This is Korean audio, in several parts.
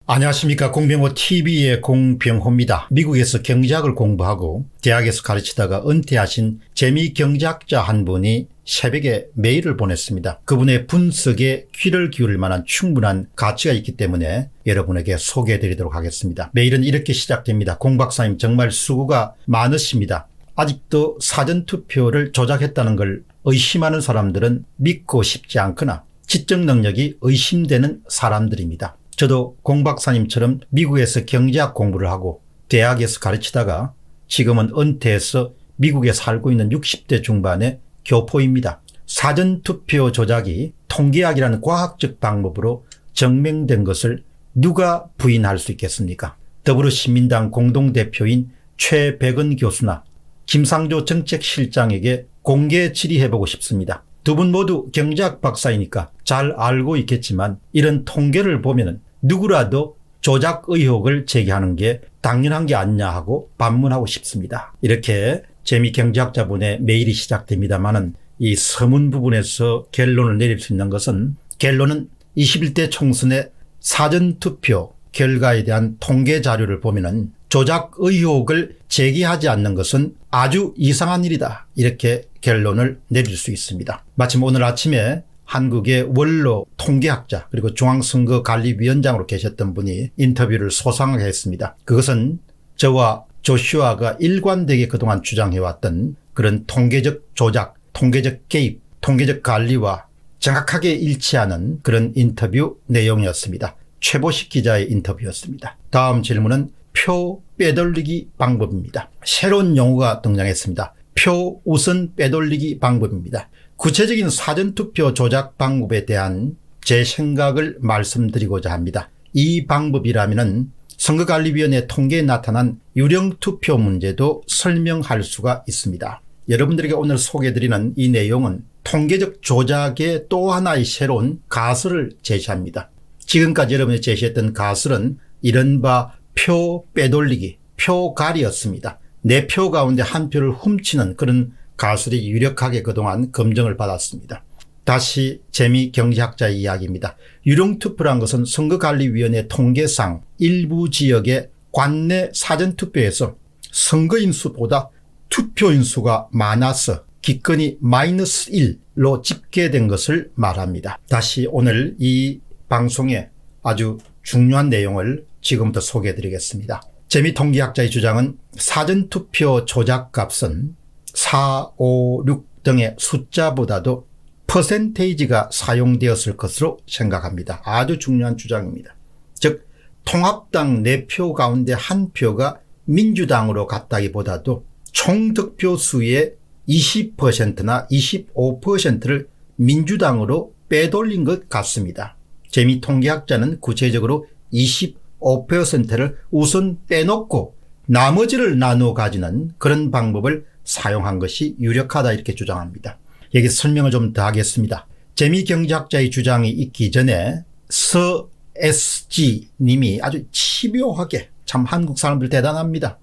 안녕하십니까. 공병호 TV의 공병호입니다. 미국에서 경제학을 공부하고 대학에서 가르치다가 은퇴하신 재미경제학자 한 분이 새벽에 메일을 보냈습니다. 그분의 분석에 귀를 기울일 만한 충분한 가치가 있기 때문에 여러분에게 소개해드리도록 하겠습니다. 메일은 이렇게 시작됩니다. 공 박사님 정말 수고가 많으십니다. 아직도 사전투표를 조작했다는 걸 의심하는 사람들은 믿고 싶지 않거나 지적 능력이 의심되는 사람들입니다. 저도 공 박사님처럼 미국에서 경제학 공부를 하고 대학에서 가르치다가 지금은 은퇴해서 미국에 살고 있는 60대 중반의 교포입니다. 사전투표 조작이 통계학이라는 과학적 방법으로 증명된 것을 누가 부인할 수 있겠습니까? 더불어시민당 공동대표인 최백은 교수나 김상조 정책실장에게 공개 질의해보고 싶습니다. 두 분 모두 경제학 박사이니까 잘 알고 있겠지만 이런 통계를 보면은 누구라도 조작 의혹을 제기하는 게 당연한 게 아니냐 하고 반문하고 싶습니다. 이렇게 재미경제학자분의 메일이 시작됩니다만은 이 서문 부분에서 결론을 내릴 수 있는 것은 결론은 21대 총선의 사전투표 결과에 대한 통계 자료를 보면은 조작 의혹을 제기하지 않는 것은 아주 이상한 일이다. 이렇게 결론을 내릴 수 있습니다. 마침 오늘 아침에 한국의 원로 통계학자 그리고 중앙선거관리위원장으로 계셨던 분이 인터뷰를 소상하게 했습니다. 그것은 저와 조슈아가 일관되게 그동안 주장해왔던 그런 통계적 조작, 통계적 개입, 통계적 관리와 정확하게 일치하는 그런 인터뷰 내용이었습니다. 최보식 기자의 인터뷰였습니다. 다음 질문은 표 빼돌리기 방법입니다. 새로운 용어가 등장했습니다. 표 우선 빼돌리기 방법입니다. 구체적인 사전투표 조작 방법에 대한 제 생각을 말씀드리고자 합니다. 이 방법이라면은 선거관리위원회 통계에 나타난 유령투표 문제도 설명할 수가 있습니다. 여러분들에게 오늘 소개해드리는 이 내용은 통계적 조작의 또 하나의 새로운 가설을 제시합니다. 지금까지 여러분이 제시했던 가설은 이른바 표 빼돌리기, 표갈이였습니다. 내 표 가운데 한 표를 훔치는 그런 가설이 유력하게 그동안 검증을 받았습니다. 다시 재미경제학자의 이야기입니다. 유령투표란 것은 선거관리위원회 통계상 일부 지역의 관내 사전투표에서 선거인수보다 투표인수가 많아서 기권이 마이너스 1로 집계된 것을 말합니다. 다시 오늘 이 방송에 아주 중요한 내용을 지금부터 소개해 드리겠습니다. 재미통계학자의 주장은 사전투표 조작값은 4, 5, 6 등의 숫자보다도 퍼센테이지가 사용되었을 것으로 생각합니다. 아주 중요한 주장입니다. 즉 통합당 4표 가운데 한 표가 민주당으로 갔다기보다도 총 득표 수의 20%나 25%를 민주당으로 빼돌린 것 같습니다. 재미통계학자는 구체적으로 25%를 우선 빼놓고 나머지를 나누어 가지는 그런 방법을 사용한 것이 유력하다 이렇게 주장합니다. 여기 설명을 좀 더 하겠습니다. 재미경제학자의 주장이 있기 전에 서 SG 님이 아주 치묘하게 참 한국 사람들 대단합니다.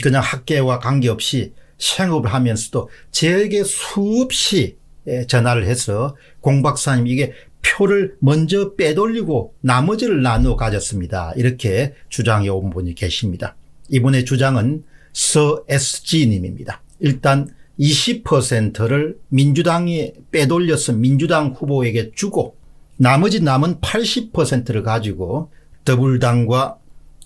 그냥 학계와 관계없이 생업을 하면서도 저에게 수없이 전화를 해서 공 박사님 이게 표를 먼저 빼돌리고 나머지를 나누어 가졌습니다. 이렇게 주장해 온 분이 계십니다. 이분의 주장은 서 SG 님입니다. 일단 20%를 민주당이 빼돌려서 민주당 후보에게 주고 나머지 남은 80%를 가지고 더불당과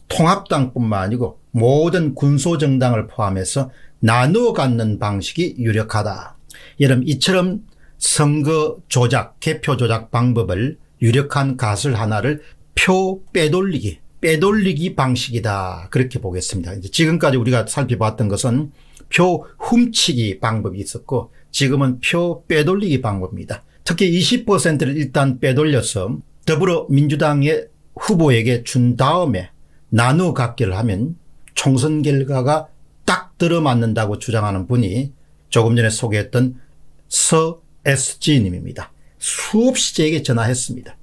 통합당뿐만 아니고 모든 군소정당을 포함해서 나누어 갖는 방식이 유력하다. 여러분 이처럼 선거 조작, 개표 조작 방법을 유력한 가설 하나를 표 빼돌리기 방식이다. 그렇게 보겠습니다. 이제 지금까지 우리가 살펴봤던 것은 표 훔치기 방법이 있었고 지금은 표 빼돌리기 방법입니다. 특히 20%를 일단 빼돌려서 더불어민주당의 후보에게 준 다음에 나누어 갖기를 하면 총선 결과가 딱 들어맞는다고 주장하는 분이 조금 전에 소개했던 서 SG님입니다. 수없이 제게 전화했습니다.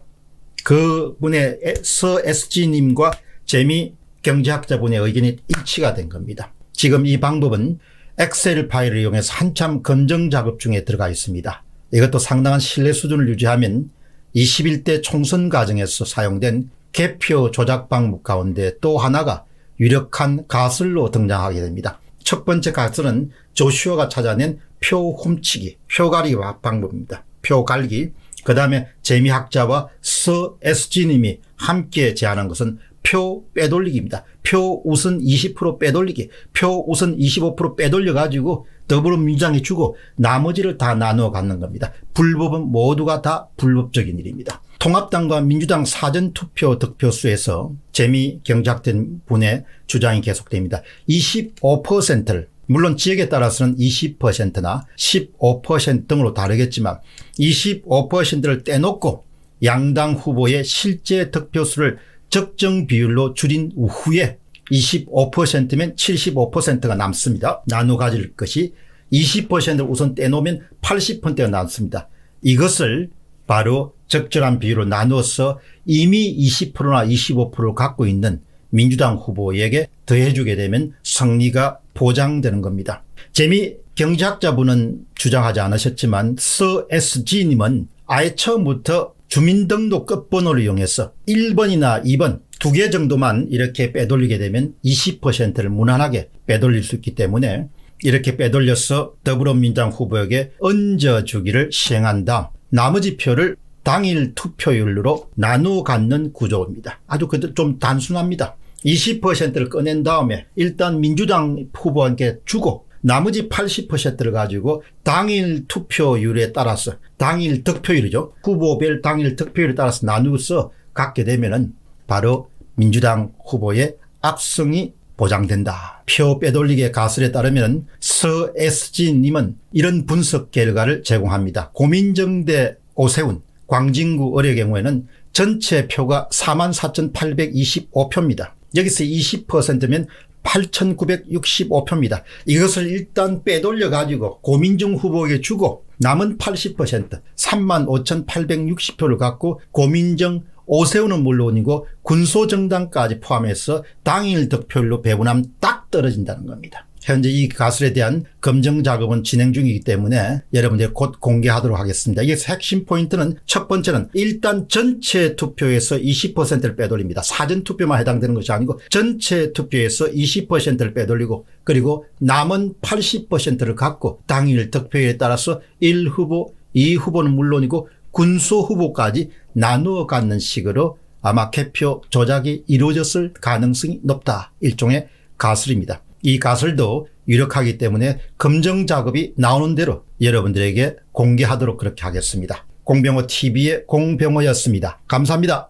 그분의 서 SG님과 재미경제학자분의 의견이 일치가 된 겁니다. 지금 이 방법은 엑셀 파일을 이용해서 한참 검증 작업 중에 들어가 있습니다. 이것도 상당한 신뢰 수준을 유지하면 21대 총선 과정에서 사용된 개표 조작 방법 가운데 또 하나가 유력한 가설로 등장하게 됩니다. 첫 번째 가설은 조슈아가 찾아낸 표 훔치기, 표 가리기 방법입니다. 표 갈기. 그 다음에 재미학자와 서 SG님이 함께 제안한 것은 표 빼돌리기입니다. 표 우선 20% 빼돌리기, 표 우선 25% 빼돌려 가지고 더불어민주당에 주고 나머지를 다 나누어 갖는 겁니다. 불법은 모두가 다 불법적인 일입니다. 통합당과 민주당 사전투표 득표수에서 재미 경작된 분의 주장이 계속됩니다. 25%를 물론 지역에 따라서는 20%나 15% 등으로 다르겠지만 25%를 떼놓고 양당 후보의 실제 득표수를 적정 비율로 줄인 후에 25%면 75%가 남습니다. 나누어 가질 것이 20%를 우선 떼놓으면 80%가 남습니다. 이것을 바로 적절한 비율로 나누어서 이미 20%나 25%를 갖고 있는 민주당 후보에게 더해주게 되면 승리가 보장되는 겁니다. 재미 경제학자분은 주장하지 않으셨지만 서 SG님은 아예 처음부터 주민등록 끝번호를 이용해서 1번이나 2번 두 개 정도만 이렇게 빼돌리게 되면 20%를 무난하게 빼돌릴 수 있기 때문에 이렇게 빼돌려서 더불어민주당 후보에게 얹어주기를 시행한 다음 나머지 표를 당일 투표율로 나누어 갖는 구조입니다. 아주 좀 단순합니다. 20%를 꺼낸 다음에 일단 민주당 후보한테 주고 나머지 80%를 가지고 당일 투표율에 따라서 당일 득표율이죠. 후보별 당일 득표율에 따라서 나누어서 갖게 되면은 바로 민주당 후보의 압승이 보장된다. 표 빼돌리기의 가설에 따르면 서 SG님은 이런 분석 결과를 제공합니다. 고민정대 오세훈, 광진구 을의 경우에는 전체 표가 44,825표입니다. 여기서 20%면 8,965표입니다. 이것을 일단 빼돌려 가지고 고민정 후보에게 주고 남은 80% 35,860표를 갖고 고민정 오세훈은 물론이고 군소정당까지 포함해서 당일 득표율로 배분하면 딱 떨어진다는 겁니다. 현재 이 가설에 대한 검증 작업은 진행 중이기 때문에 여러분들 곧 공개하도록 하겠습니다. 이게 핵심 포인트는 첫 번째는 일단 전체 투표에서 20%를 빼돌립니다. 사전 투표만 해당되는 것이 아니고 전체 투표에서 20%를 빼돌리고 그리고 남은 80%를 갖고 당일 득표율에 따라서 1후보, 2후보는 물론이고 군소 후보까지 나누어 갖는 식으로 아마 개표 조작이 이루어졌을 가능성이 높다. 일종의 가설입니다. 이 가설도 유력하기 때문에 검증 작업이 나오는 대로 여러분들에게 공개하도록 그렇게 하겠습니다. 공병호 TV의 공병호였습니다. 감사합니다.